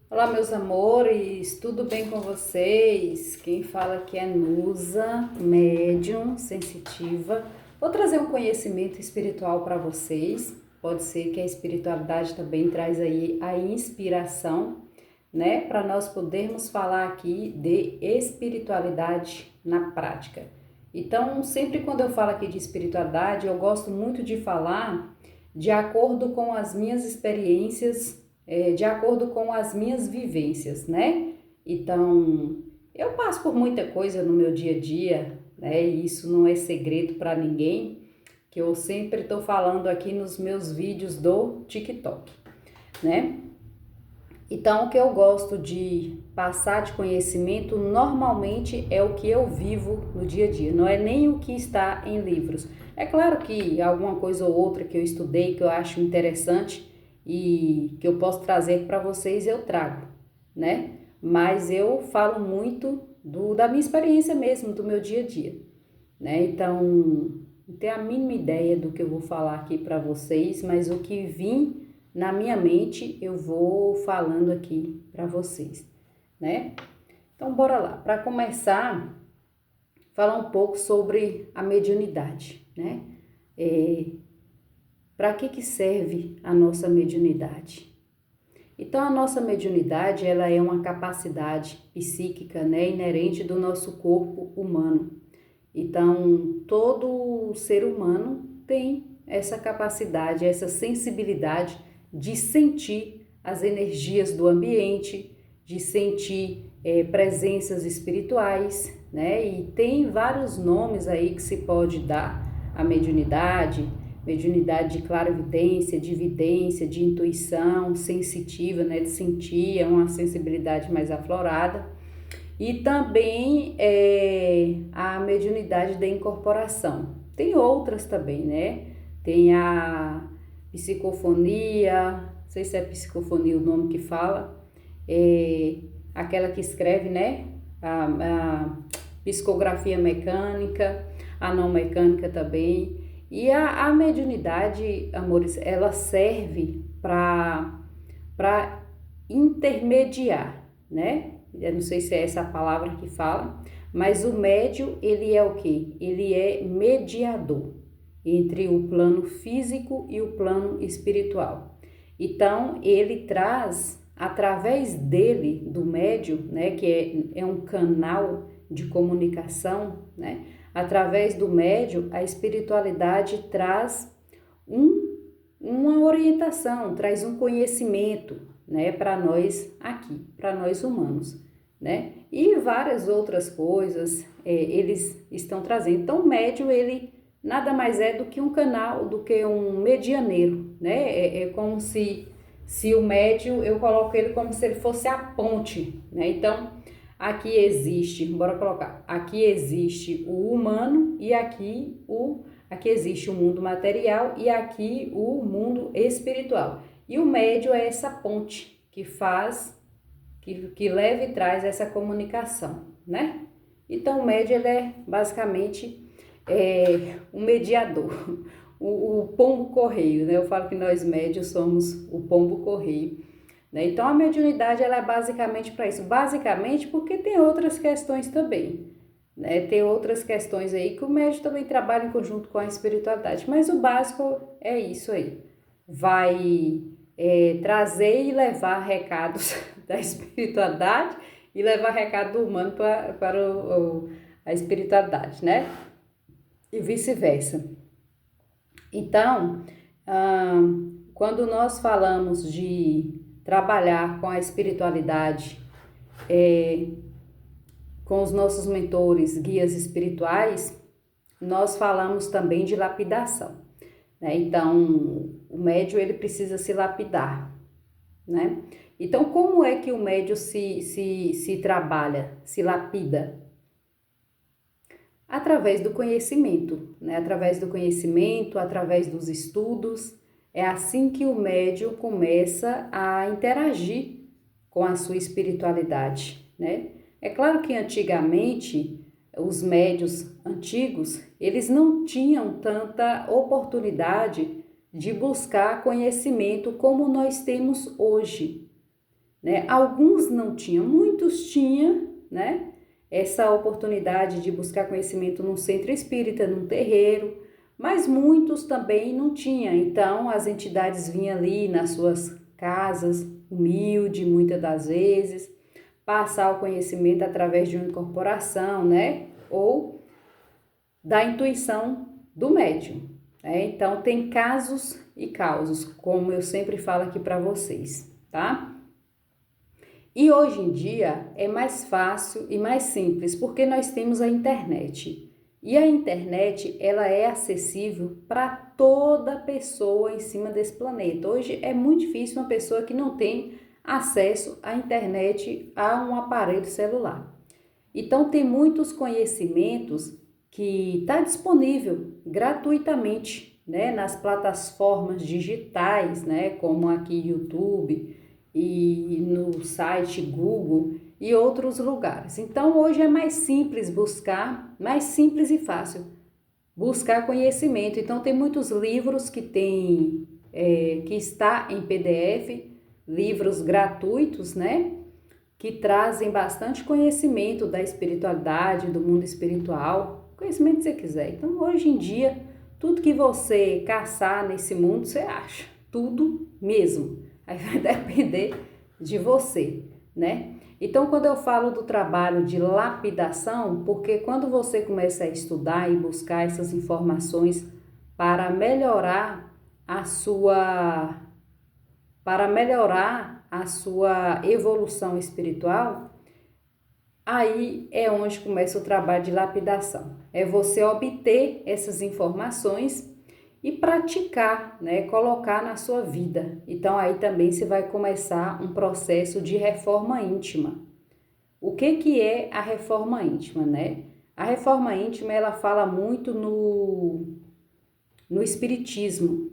Olá, meus amores, tudo bem com vocês? Quem fala aqui é Nusa, médium sensitiva. Vou trazer um conhecimento espiritual para vocês. Pode ser que a espiritualidade também traz aí a inspiração, né? Para nós podermos falar aqui de espiritualidade na prática. Então, sempre quando eu falo aqui de espiritualidade, eu gosto muito de falar de acordo com as minhas experiências, de acordo com as minhas vivências, né? Então, eu passo por muita coisa no meu dia a dia, né? E isso não é segredo para ninguém, que eu sempre estou falando aqui nos meus vídeos do TikTok, né? Então, o que eu gosto de passar de conhecimento normalmente é o que eu vivo no dia a dia, não é nem o que está em livros. É claro que alguma coisa ou outra que eu estudei, que eu acho interessante e que eu posso trazer para vocês, eu trago, né? Mas eu falo muito da minha experiência mesmo, do meu dia a dia, né? Então, não tenho a mínima ideia do que eu vou falar aqui para vocês, mas o que vim na minha mente eu vou falando aqui para vocês, né? Então, bora lá. Para começar, falar um pouco sobre a mediunidade, né? Para que serve a nossa mediunidade? Então, a nossa mediunidade, ela é uma capacidade psíquica, né, inerente do nosso corpo humano. Então, todo ser humano tem essa capacidade, essa sensibilidade de sentir as energias do ambiente, de sentir presenças espirituais, né? E tem vários nomes aí que se pode dar à mediunidade, mediunidade de clarividência, de vidência, de intuição sensitiva, né? De sentir, é uma sensibilidade mais aflorada. E também a mediunidade da incorporação. Tem outras também, né? Tem a psicofonia, não sei se é psicofonia o nome que fala, aquela que escreve, né? A psicografia mecânica, a não mecânica também. E a mediunidade, amores, ela serve para intermediar, né? Eu não sei se é essa a palavra que fala, mas o médium, ele é o quê? Ele é mediador entre o plano físico e o plano espiritual. Então, ele traz, através dele, do médium, né, que é um canal de comunicação, né, através do médium, a espiritualidade traz uma orientação, traz um conhecimento, né, para nós aqui, para nós humanos, né? E várias outras coisas eles estão trazendo. Então, o médium, ele nada mais é do que um canal, do que um medianeiro, né? É como se o médium, eu coloco ele como se ele fosse a ponte, né? Então, aqui existe, bora colocar, aqui existe o humano e aqui existe o mundo material e aqui o mundo espiritual. E o médium é essa ponte que faz, que leva e traz essa comunicação, né? Então, o médium, ele é basicamente um mediador, o pombo correio, né? Eu falo que nós médios somos o pombo correio, né? Então, a mediunidade, ela é basicamente para isso. Basicamente porque tem outras questões também, né? Tem outras questões aí que o médium também trabalha em conjunto com a espiritualidade, mas o básico é isso aí. Vai trazer e levar recados da espiritualidade e levar recado do humano para a espiritualidade, né? E vice-versa. Então, quando nós falamos de trabalhar com a espiritualidade, com os nossos mentores, guias espirituais, nós falamos também de lapidação, né? Então, o médium, ele precisa se lapidar, né? Então, como é que o médium se trabalha, se lapida? Através do conhecimento, né? Através do conhecimento, através dos estudos. É assim que o médium começa a interagir com a sua espiritualidade, né? É claro que antigamente, os médios antigos, eles não tinham tanta oportunidade de buscar conhecimento como nós temos hoje, né? Alguns não tinham, muitos tinham, né? Essa oportunidade de buscar conhecimento num centro espírita, num terreiro, mas muitos também não tinham. Então, as entidades vinham ali nas suas casas, humilde, muitas das vezes, passar o conhecimento através de uma incorporação, né? Ou da intuição do médium, né? Então, tem casos e causos, como eu sempre falo aqui para vocês, tá? E hoje em dia é mais fácil e mais simples, porque nós temos a internet. E a internet, ela é acessível para toda pessoa em cima desse planeta. Hoje é muito difícil uma pessoa que não tem acesso à internet, a um aparelho celular. Então tem muitos conhecimentos que está disponível gratuitamente, né, nas plataformas digitais, né, como aqui YouTube e no site Google e outros lugares. Então hoje é mais simples buscar, mais simples e fácil buscar conhecimento. Então tem muitos livros que que está em PDF, livros gratuitos, né? Que trazem bastante conhecimento da espiritualidade, do mundo espiritual, conhecimento que você quiser. Então, hoje em dia, tudo que você caçar nesse mundo, você acha, tudo mesmo. Aí vai depender de você, né? Então, quando eu falo do trabalho de lapidação, porque quando você começa a estudar e buscar essas informações para melhorar a sua evolução espiritual, aí é onde começa o trabalho de lapidação. É você obter essas informações e praticar, né? Colocar na sua vida. Então aí também você vai começar um processo de reforma íntima. O que é a reforma íntima, né? A reforma íntima, ela fala muito no espiritismo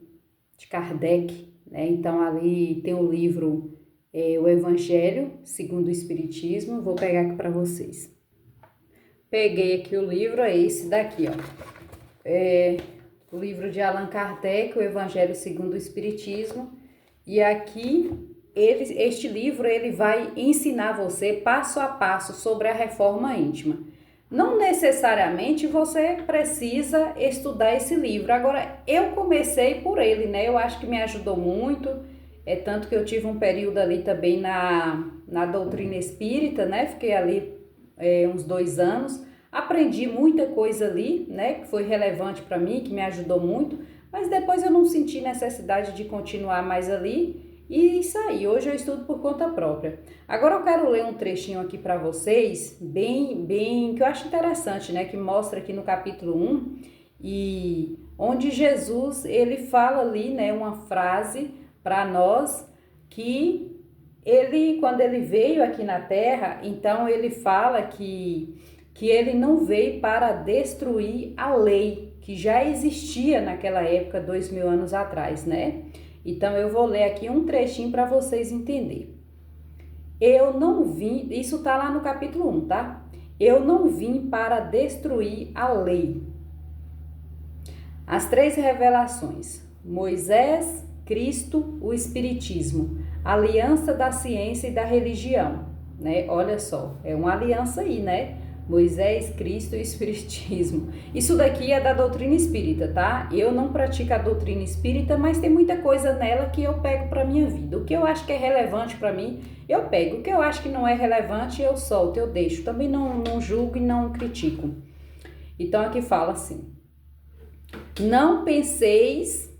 de Kardec, né? Então ali tem o livro o Evangelho segundo o Espiritismo. Vou pegar aqui para vocês. Peguei aqui o livro, é esse daqui, ó. O livro de Allan Kardec, o Evangelho segundo o Espiritismo. E aqui, este livro, ele vai ensinar você passo a passo sobre a reforma íntima. Não necessariamente você precisa estudar esse livro. Agora, eu comecei por ele, né? Eu acho que me ajudou muito. Tanto que eu tive um período ali também na doutrina espírita, né? Fiquei ali uns 2 anos. Aprendi muita coisa ali, né? Que foi relevante para mim, que me ajudou muito. Mas depois eu não senti necessidade de continuar mais ali. E saí. Hoje eu estudo por conta própria. Agora eu quero ler um trechinho aqui para vocês, bem, que eu acho interessante, né? Que mostra aqui no capítulo 1, e onde Jesus, ele fala ali, né? Uma frase para nós que ele, quando ele veio aqui na Terra, então ele fala que ele não veio para destruir a lei que já existia naquela época, 2000 anos atrás, né? Então, eu vou ler aqui um trechinho para vocês entenderem. Eu não vim, isso tá lá no capítulo 1, tá? Eu não vim para destruir a lei. As 3 revelações: Moisés, Cristo, o Espiritismo, aliança da ciência e da religião, né? Olha só, é uma aliança aí, né? Moisés, Cristo e Espiritismo. Isso daqui é da doutrina espírita, tá? Eu não pratico a doutrina espírita, mas tem muita coisa nela que eu pego para minha vida. O que eu acho que é relevante para mim, eu pego. O que eu acho que não é relevante, eu solto, eu deixo. Também não julgo e não critico. Então aqui fala assim: não penseis,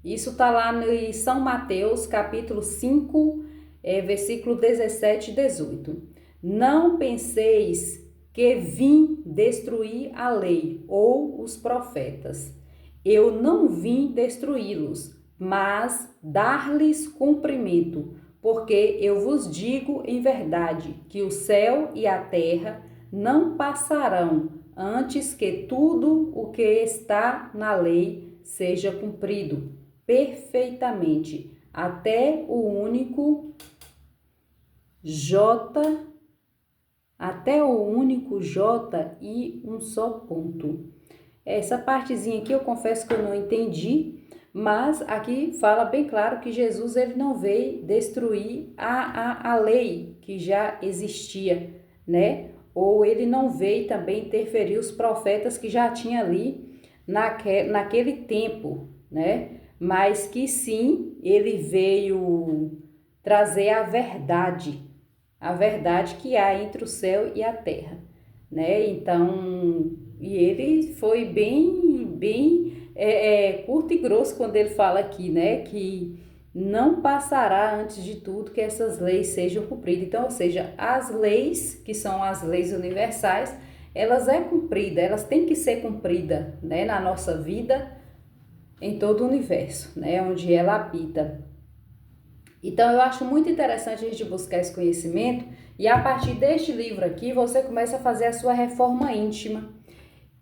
isso tá lá em São Mateus, capítulo 5, versículo 17 e 18. Não penseis que vim destruir a lei ou os profetas. Eu não vim destruí-los, mas dar-lhes cumprimento, porque eu vos digo em verdade que o céu e a terra não passarão antes que tudo o que está na lei seja cumprido perfeitamente, até o único J e um só ponto. Essa partezinha aqui eu confesso que eu não entendi, Mas aqui fala bem claro que Jesus ele não veio destruir a lei que já existia, né? Ou ele não veio também interferir os profetas que já tinha ali naquele tempo, né? Mas que sim, ele veio trazer a verdade que há entre o céu e a terra, né? Então, e ele foi bem curto e grosso quando ele fala aqui, né? Que não passará antes de tudo que essas leis sejam cumpridas. Então, ou seja, as leis, que são as leis universais, elas é cumprida, elas têm que ser cumpridas, né? Na nossa vida, em todo o universo, né? Onde ela habita. Então, eu acho muito interessante a gente buscar esse conhecimento e a partir deste livro aqui, você começa a fazer a sua reforma íntima.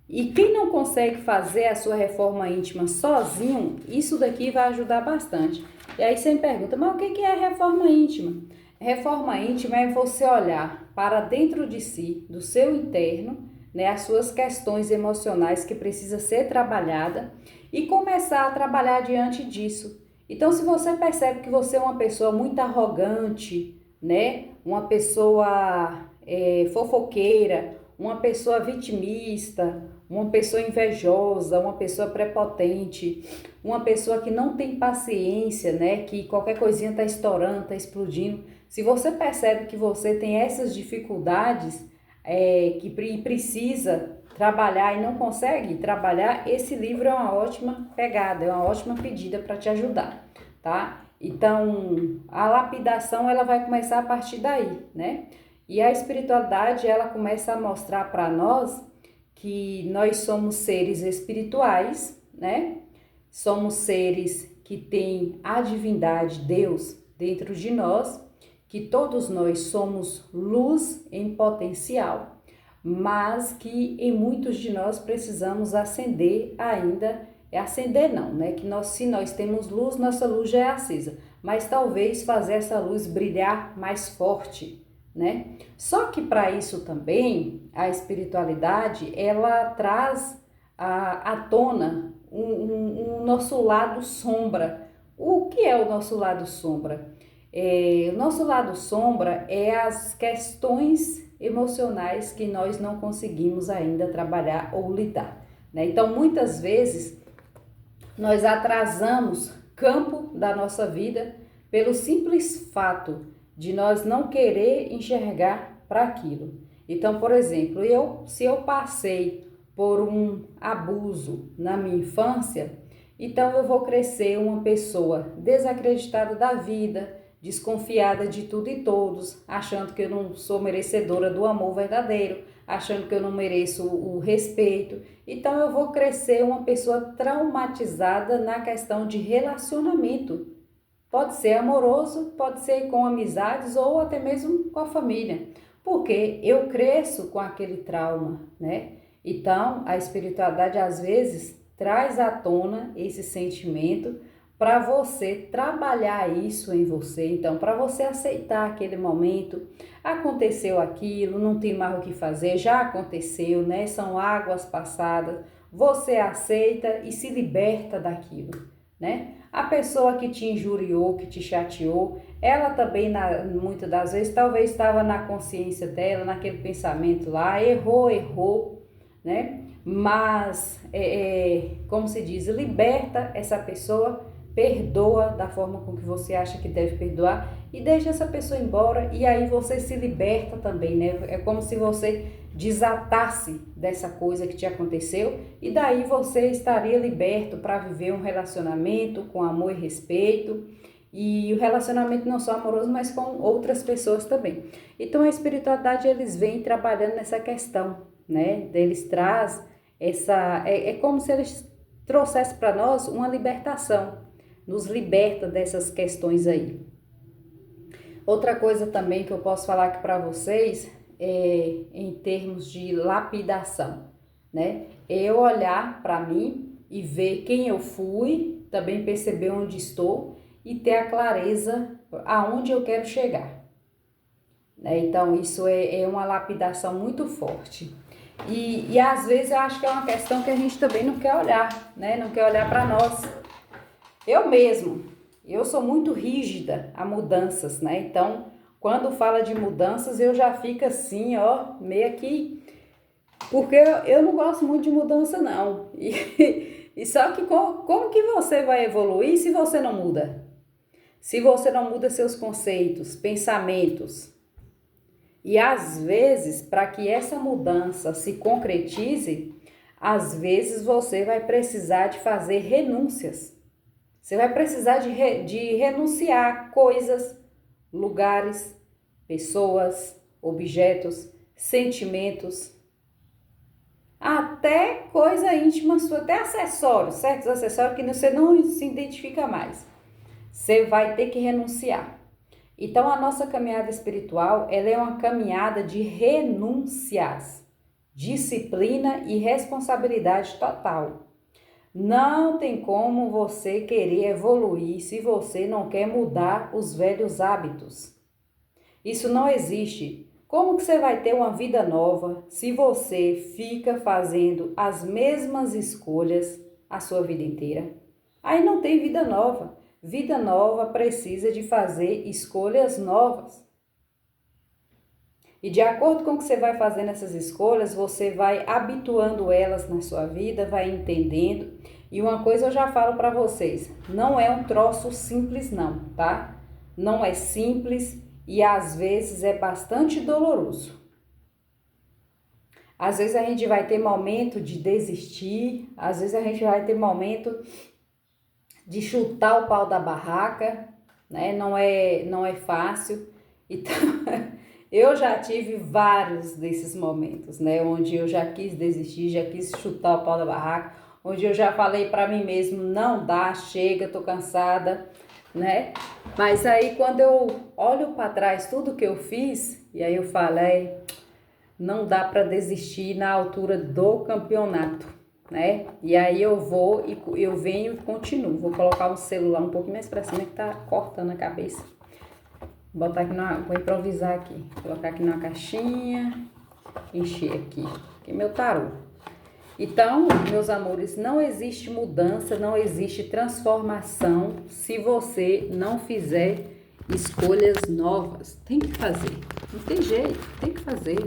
E quem não consegue fazer a sua reforma íntima sozinho, isso daqui vai ajudar bastante. E aí você me pergunta, mas o que é reforma íntima? Reforma íntima é você olhar para dentro de si, do seu interno, né, as suas questões emocionais que precisa ser trabalhada e começar a trabalhar diante disso. Então, se você percebe que você é uma pessoa muito arrogante, né, uma pessoa fofoqueira, uma pessoa vitimista, uma pessoa invejosa, uma pessoa prepotente, uma pessoa que não tem paciência, né? Que qualquer coisinha tá estourando, tá explodindo. Se você percebe que você tem essas dificuldades, que precisa trabalhar e não consegue trabalhar, esse livro é uma ótima pegada, é uma ótima pedida para te ajudar, tá? Então, a lapidação ela vai começar a partir daí, né? E a espiritualidade ela começa a mostrar para nós que nós somos seres espirituais, né? Somos seres que têm a divindade, Deus, dentro de nós, que todos nós somos luz em potencial, mas que em muitos de nós precisamos acender ainda, acender não, né? Que se nós temos luz, nossa luz já é acesa, mas talvez fazer essa luz brilhar mais forte, né? Só que para isso também a espiritualidade ela traz à tona um nosso lado sombra. O que é o nosso lado sombra? O nosso lado sombra é as questões emocionais que nós não conseguimos ainda trabalhar ou lidar, né? Então muitas vezes nós atrasamos campo da nossa vida pelo simples fato de nós não querer enxergar para aquilo. Então, por exemplo, se eu passei por um abuso na minha infância, então eu vou crescer uma pessoa desacreditada da vida, desconfiada de tudo e todos, achando que eu não sou merecedora do amor verdadeiro, achando que eu não mereço o respeito. Então eu vou crescer uma pessoa traumatizada na questão de relacionamento. Pode ser amoroso, pode ser com amizades ou até mesmo com a família, porque eu cresço com aquele trauma, né? Então, a espiritualidade às vezes traz à tona esse sentimento para você trabalhar isso em você. Então, para você aceitar aquele momento, aconteceu aquilo, não tem mais o que fazer, já aconteceu, né? São águas passadas. Você aceita e se liberta daquilo, né? A pessoa que te injuriou, que te chateou, ela também, muitas das vezes, talvez estava na consciência dela, naquele pensamento lá, errou, né? Mas, como se diz, liberta essa pessoa, perdoa da forma com que você acha que deve perdoar e deixa essa pessoa embora e aí você se liberta também, né? É como se você desatasse dessa coisa que te aconteceu e daí você estaria liberto para viver um relacionamento com amor e respeito e o relacionamento não só amoroso, mas com outras pessoas também. Então a espiritualidade eles vêm trabalhando nessa questão, né? Eles traz é como se eles trouxessem para nós uma libertação, nos liberta dessas questões aí. Outra coisa também que eu posso falar aqui para vocês em termos de lapidação, né? Eu olhar para mim e ver quem eu fui, também perceber onde estou e ter a clareza aonde eu quero chegar, né? Então isso é uma lapidação muito forte e às vezes eu acho que é uma questão que a gente também não quer olhar, né? Não quer olhar para nós. Eu sou muito rígida a mudanças, né? Então, quando fala de mudanças, eu já fico assim, ó, meio que... Porque eu não gosto muito de mudança, não. E só que como que você vai evoluir se você não muda? Se você não muda seus conceitos, pensamentos. E às vezes, para que essa mudança se concretize, às vezes você vai precisar de fazer renúncias. Você vai precisar de renunciar a coisas, lugares, pessoas, objetos, sentimentos, até coisa íntima sua, até acessórios, certos acessórios que você não se identifica mais. Você vai ter que renunciar. Então, a nossa caminhada espiritual, ela é uma caminhada de renúncias, disciplina e responsabilidade total. Não tem como você querer evoluir se você não quer mudar os velhos hábitos. Isso não existe. Como que você vai ter uma vida nova se você fica fazendo as mesmas escolhas a sua vida inteira? Aí não tem vida nova. Vida nova precisa de fazer escolhas novas. E de acordo com o que você vai fazendo essas escolhas, você vai habituando elas na sua vida, vai entendendo. E uma coisa eu já falo para vocês, não é um troço simples não, tá? Não é simples e às vezes é bastante doloroso. Às vezes a gente vai ter momento de desistir, às vezes a gente vai ter momento de chutar o pau da barraca, né? Não é fácil. Então, eu já tive vários desses momentos, né? Onde eu já quis desistir, já quis chutar o pau da barraca, onde eu já falei para mim mesmo, não dá, chega, tô cansada, né? Mas aí quando eu olho para trás tudo que eu fiz, e aí eu falei, não dá para desistir na altura do campeonato, né? E aí eu vou e eu venho e continuo. Vou colocar o celular um pouquinho mais para cima que tá cortando a cabeça. Vou botar aqui vou improvisar aqui. Colocar aqui numa caixinha, encher aqui meu tarô. Então, meus amores, não existe mudança, não existe transformação se você não fizer escolhas novas. Tem que fazer, não tem jeito, tem que fazer.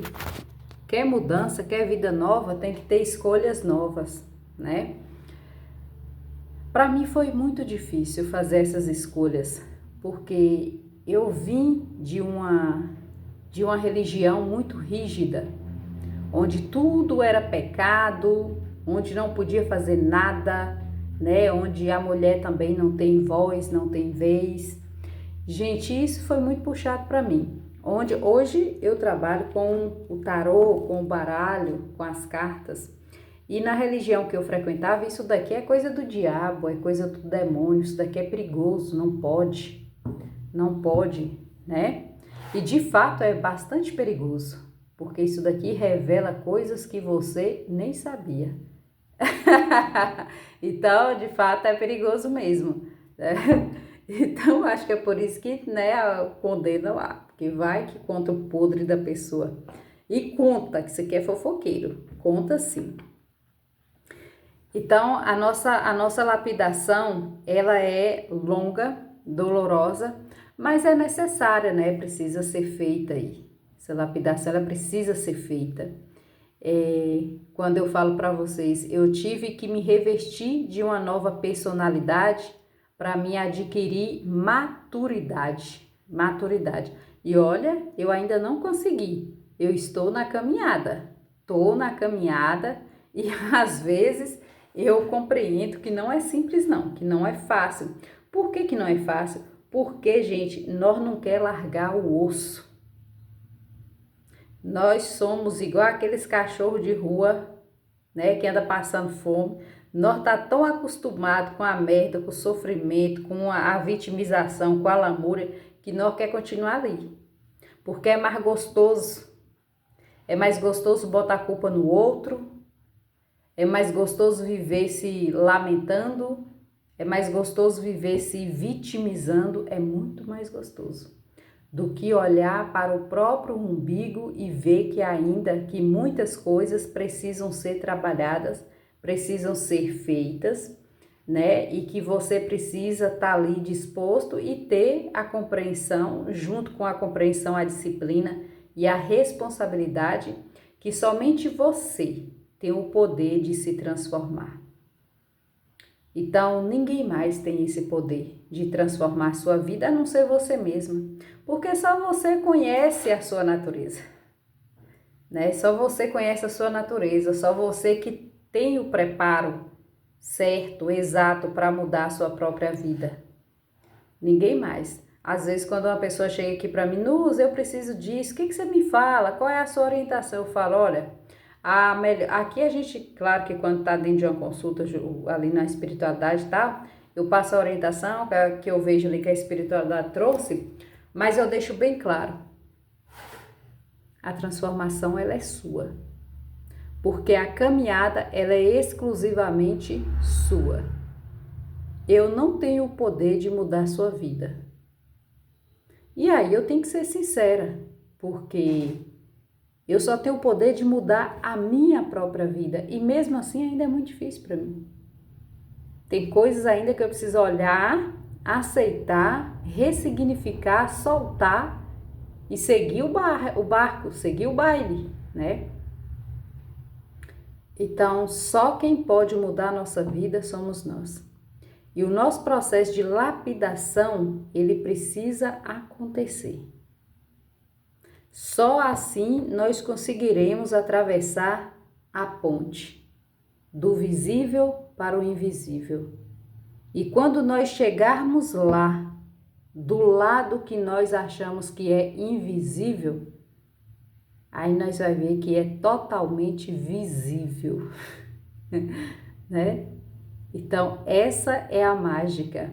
Quer mudança, quer vida nova, tem que ter escolhas novas, né? Para mim foi muito difícil fazer essas escolhas, porque eu vim de uma religião muito rígida, onde tudo era pecado, onde não podia fazer nada, né? Onde a mulher também não tem voz, não tem vez. Gente, isso foi muito puxado para mim. Onde hoje eu trabalho com o tarô, com o baralho, com as cartas. E na religião que eu frequentava, isso daqui é coisa do diabo, é coisa do demônio, isso daqui é perigoso, não pode, né? E de fato é bastante perigoso, porque isso daqui revela coisas que você nem sabia. Então, de fato, é perigoso mesmo, né? Então, acho que é por isso que, né, condena lá, porque vai que conta o podre da pessoa. E conta que você quer fofoqueiro, conta sim. Então, a nossa lapidação, ela é longa, dolorosa, mas é necessária, né? Precisa ser feita aí. Essa lapidação, ela precisa ser feita. Quando eu falo para vocês, eu tive que me revestir de uma nova personalidade para me adquirir maturidade. E olha, eu ainda não consegui. Eu estou na caminhada. E às vezes eu compreendo que não é simples não, que não é fácil. Por que não é fácil? Porque, gente, nós não quer largar o osso. Nós somos igual aqueles cachorros de rua, né, que anda passando fome. Nós tá tão acostumado com a merda, com o sofrimento, com a vitimização, com a lamúria, que nós quer continuar ali. Porque é mais gostoso. É mais gostoso botar a culpa no outro. É mais gostoso viver se lamentando. É mais gostoso viver se vitimizando. É muito mais gostoso do que olhar para o próprio umbigo e ver que muitas coisas precisam ser trabalhadas, precisam ser feitas, né? E que você precisa estar ali disposto e ter a compreensão, junto com a compreensão, a disciplina e a responsabilidade, que somente você tem o poder de se transformar. Então, ninguém mais tem esse poder de transformar a sua vida a não ser você mesma, porque só você conhece a sua natureza, né? Só você conhece a sua natureza, só você que tem o preparo certo, exato para mudar a sua própria vida. Ninguém mais. Às vezes, quando uma pessoa chega aqui para mim, Nuz, eu preciso disso, o que você me fala? Qual é a sua orientação? Eu falo, olha, aqui a gente, claro que quando está dentro de uma consulta ali na espiritualidade e tal, eu passo a orientação que eu vejo ali que a espiritualidade trouxe, mas eu deixo bem claro, a transformação ela é sua, porque a caminhada ela é exclusivamente sua. Eu não tenho o poder de mudar a sua vida. E aí eu tenho que ser sincera, porque eu só tenho o poder de mudar a minha própria vida. E mesmo assim ainda é muito difícil para mim. Tem coisas ainda que eu preciso olhar, aceitar, ressignificar, soltar e seguir o barco, seguir o baile, né? Então, só quem pode mudar a nossa vida somos nós. E o nosso processo de lapidação, ele precisa acontecer. Só assim nós conseguiremos atravessar a ponte do visível para o invisível. E quando nós chegarmos lá, do lado que nós achamos que é invisível, aí nós vamos ver que é totalmente visível, né? Então, essa é a mágica.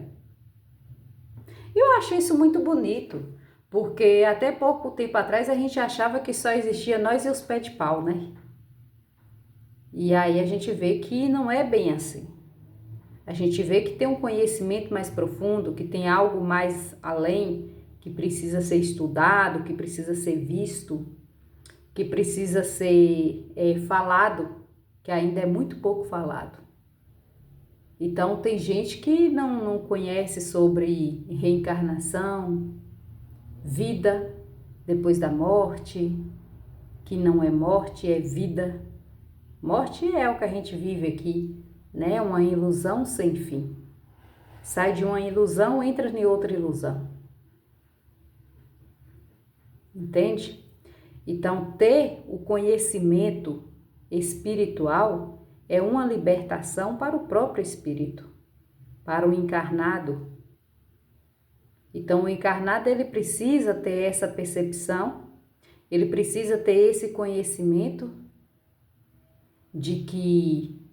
Eu acho isso muito bonito, porque até pouco tempo atrás a gente achava que só existia nós e os pés de pau, né? E aí a gente vê que não é bem assim. A gente vê que tem um conhecimento mais profundo, que tem algo mais além, que precisa ser estudado, que precisa ser visto, que precisa ser falado, que ainda é muito pouco falado. Então, tem gente que não conhece sobre reencarnação, vida depois da morte, que não é morte, é vida. Morte é o que a gente vive aqui, né? Uma ilusão sem fim. Sai de uma ilusão, entra em outra ilusão. Entende? Então, ter o conhecimento espiritual é uma libertação para o próprio espírito, para o encarnado. Então, o encarnado ele precisa ter essa percepção, ele precisa ter esse conhecimento de que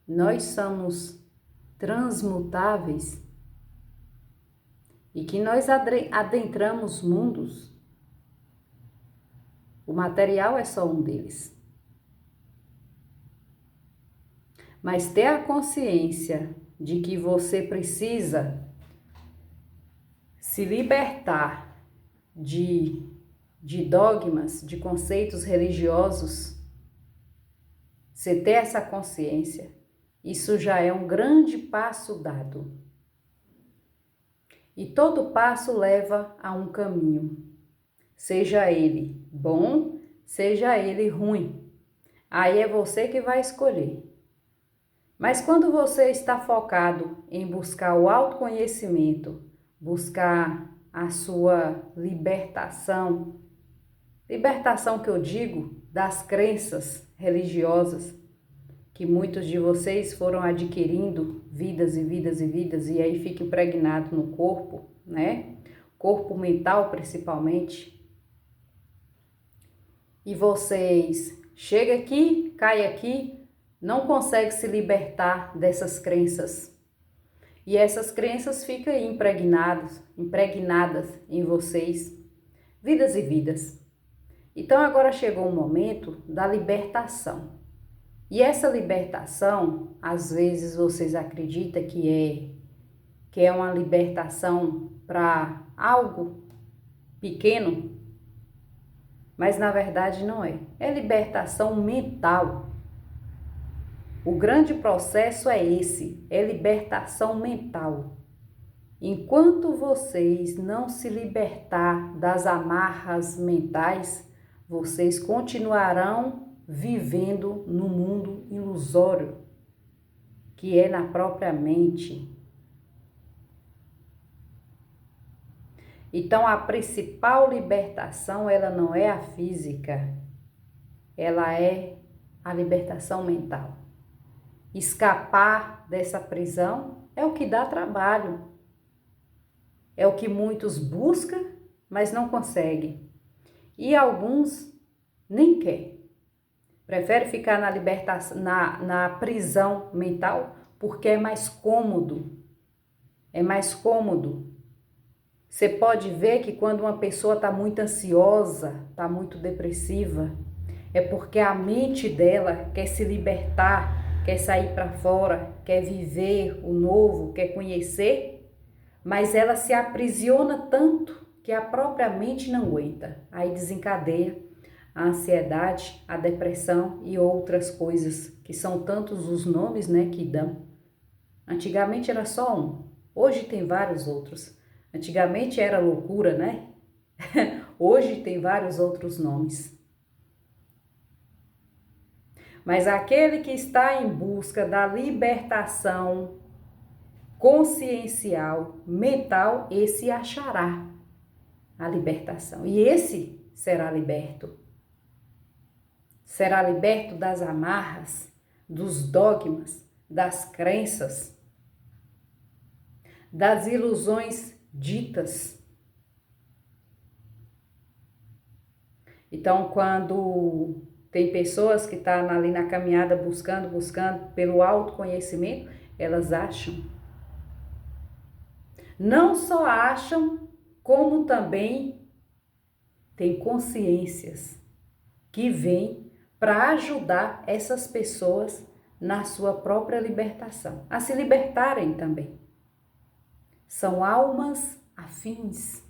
nós somos transmutáveis e que nós adentramos mundos. O material é só um deles. Mas ter a consciência de que você precisa se libertar de dogmas, de conceitos religiosos, você ter essa consciência, isso já é um grande passo dado. E todo passo leva a um caminho, seja ele bom, seja ele ruim. Aí é você que vai escolher. Mas quando você está focado em buscar o autoconhecimento, buscar a sua libertação, libertação que eu digo das crenças religiosas que muitos de vocês foram adquirindo vidas e vidas e vidas e aí fica impregnado no corpo, né? Corpo mental principalmente. E vocês chegam aqui, cai aqui, não consegue se libertar dessas crenças. E essas crenças ficam aí impregnadas em vocês, vidas e vidas. Então agora chegou o momento da libertação. E essa libertação, às vezes vocês acreditam que é uma libertação para algo pequeno, mas na verdade não é. É libertação mental. O grande processo é esse, é libertação mental. Enquanto vocês não se libertar das amarras mentais, vocês continuarão vivendo no mundo ilusório, que é na própria mente. Então, a principal libertação, ela não é a física, ela é a libertação mental. Escapar dessa prisão é o que dá trabalho. É o que muitos buscam, mas não conseguem. E alguns nem querem. Prefere ficar na libertação, na prisão mental, porque é mais cômodo. É mais cômodo. Você pode ver que quando uma pessoa está muito ansiosa, está muito depressiva, é porque a mente dela quer se libertar, quer sair para fora, quer viver o novo, quer conhecer, mas ela se aprisiona tanto que a própria mente não aguenta. Aí desencadeia a ansiedade, a depressão e outras coisas, que são tantos os nomes, né, que dão. Antigamente era só um, hoje tem vários outros. Antigamente era loucura, né? Hoje tem vários outros nomes. Mas aquele que está em busca da libertação consciencial, mental, esse achará a libertação. E esse será liberto. Será liberto das amarras, dos dogmas, das crenças, das ilusões ditas. Então, quando tem pessoas que estão ali na caminhada buscando pelo autoconhecimento, elas acham. Não só acham, como também tem consciências que vêm para ajudar essas pessoas na sua própria libertação, a se libertarem também. São almas afins.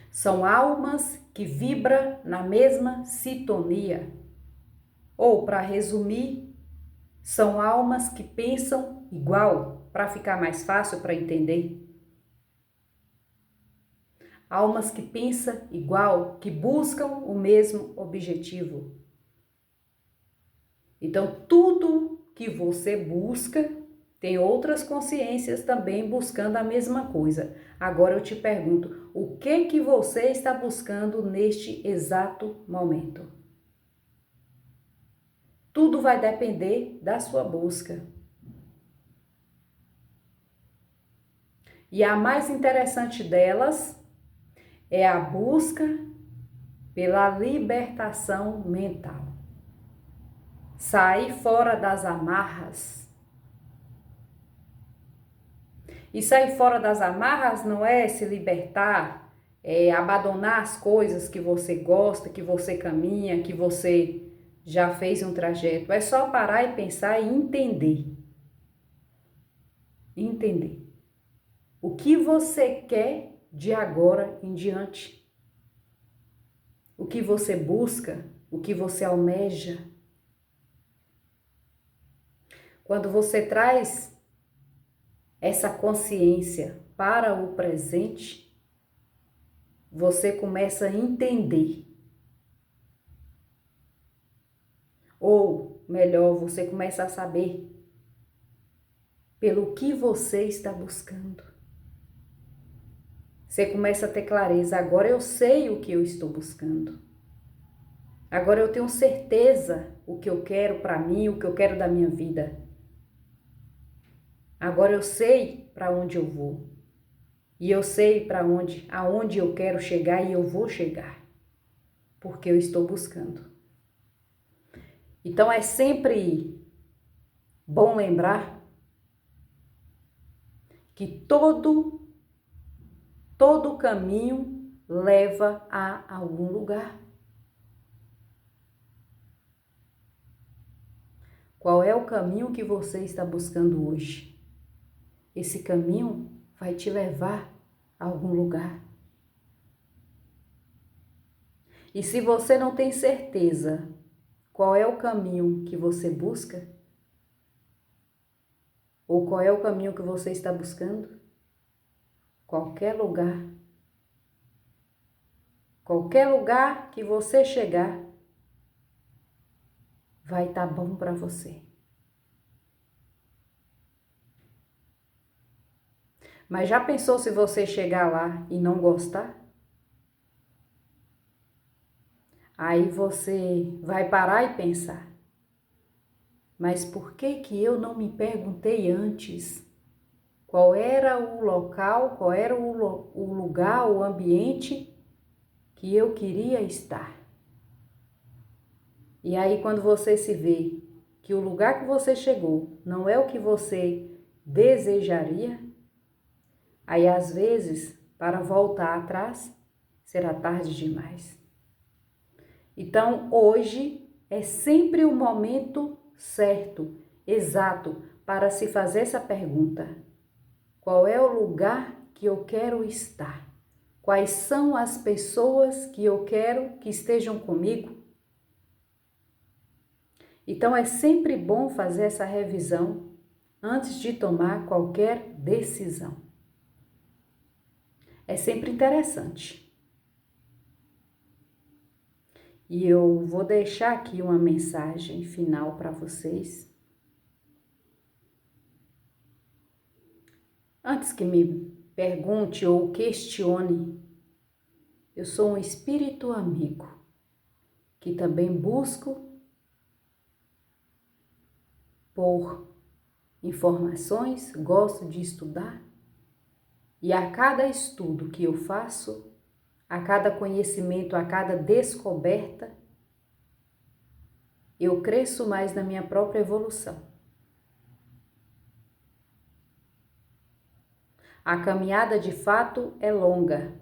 São almas que vibram na mesma sintonia. Ou, para resumir, são almas que pensam igual, para ficar mais fácil para entender. Almas que pensam igual, que buscam o mesmo objetivo. Então, tudo que você busca, tem outras consciências também buscando a mesma coisa. Agora eu te pergunto, o que você está buscando neste exato momento? Tudo vai depender da sua busca. E a mais interessante delas é a busca pela libertação mental. Sair fora das amarras. E sair fora das amarras não é se libertar, é abandonar as coisas que você gosta, que você caminha, que você já fez um trajeto. É só parar e pensar e entender. Entender. O que você quer de agora em diante? O que você busca? O que você almeja? Quando você traz essa consciência para o presente, você começa a entender. Ou, melhor, você começa a saber pelo que você está buscando. Você começa a ter clareza, agora eu sei o que eu estou buscando. Agora eu tenho certeza o que eu quero para mim, o que eu quero da minha vida. Agora eu sei para onde eu vou. E eu sei aonde eu quero chegar e eu vou chegar. Porque eu estou buscando. Então é sempre bom lembrar que todo caminho leva a algum lugar. Qual é o caminho que você está buscando hoje? Esse caminho vai te levar a algum lugar. E se você não tem certeza qual é o caminho que você busca? Ou qual é o caminho que você está buscando? Qualquer lugar que você chegar, vai estar bom para você. Mas já pensou se você chegar lá e não gostar? Aí você vai parar e pensar, mas por que que eu não me perguntei antes qual era o local, qual era o lugar, o ambiente que eu queria estar? E aí quando você se vê que o lugar que você chegou não é o que você desejaria, aí às vezes, para voltar atrás, será tarde demais. Então, hoje é sempre o momento certo, exato, para se fazer essa pergunta. Qual é o lugar que eu quero estar? Quais são as pessoas que eu quero que estejam comigo? Então, é sempre bom fazer essa revisão antes de tomar qualquer decisão. É sempre interessante. E eu vou deixar aqui uma mensagem final para vocês. Antes que me pergunte ou questione, eu sou um espírito amigo que também busco por informações, gosto de estudar e a cada estudo que eu faço, a cada conhecimento, a cada descoberta, eu cresço mais na minha própria evolução. A caminhada de fato é longa.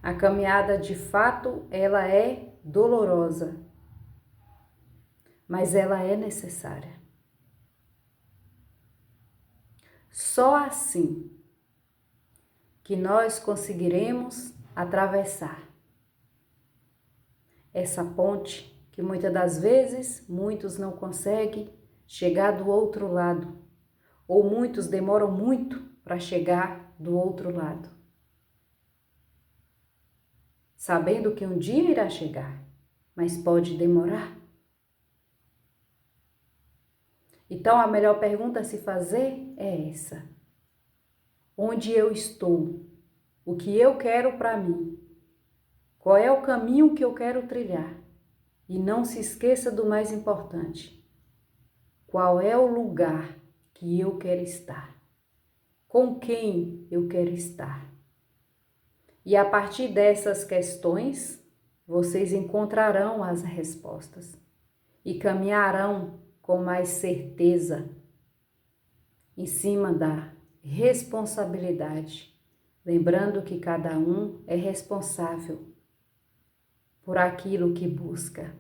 A caminhada de fato, ela é dolorosa, mas ela é necessária. Só assim que nós conseguiremos atravessar essa ponte que muitas das vezes muitos não conseguem chegar do outro lado, ou muitos demoram muito para chegar do outro lado, sabendo que um dia irá chegar, mas pode demorar. Então a melhor pergunta a se fazer é essa: onde eu estou? O que eu quero para mim? Qual é o caminho que eu quero trilhar? E não se esqueça do mais importante: qual é o lugar que eu quero estar? Com quem eu quero estar? E a partir dessas questões, vocês encontrarão as respostas e caminharão com mais certeza em cima da responsabilidade, lembrando que cada um é responsável por aquilo que busca.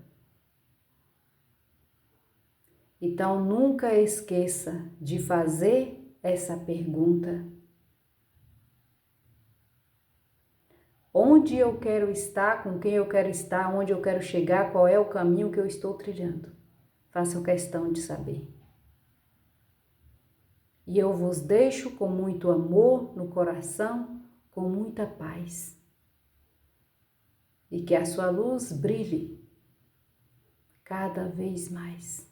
Então, nunca esqueça de fazer essa pergunta: onde eu quero estar, com quem eu quero estar, onde eu quero chegar, qual é o caminho que eu estou trilhando? Façam questão de saber. E eu vos deixo com muito amor no coração, com muita paz. E que a sua luz brilhe cada vez mais.